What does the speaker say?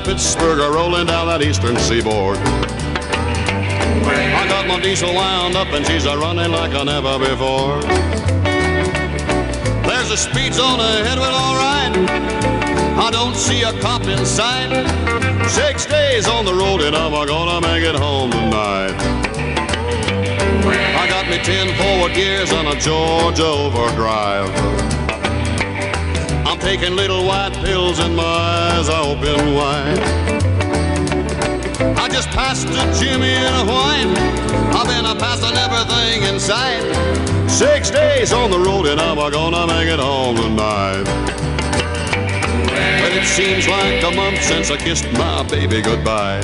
of Pittsburgh are rolling down that eastern seaboard. I got my diesel wound up and she's a-running like I never before. There's a speed zone ahead, well, all right. I don't see a cop in sight. 6 days on the road and I'm gonna make it home tonight. I got me 10 forward gears on a Georgia overdrive. I'm taking little white pills and my eyes are open wide. I just passed a Jimmy in a whine. I've been a passing everything in sight. 6 days on the road and I'm gonna make it home tonight. But it seems like a month since I kissed my baby goodbye.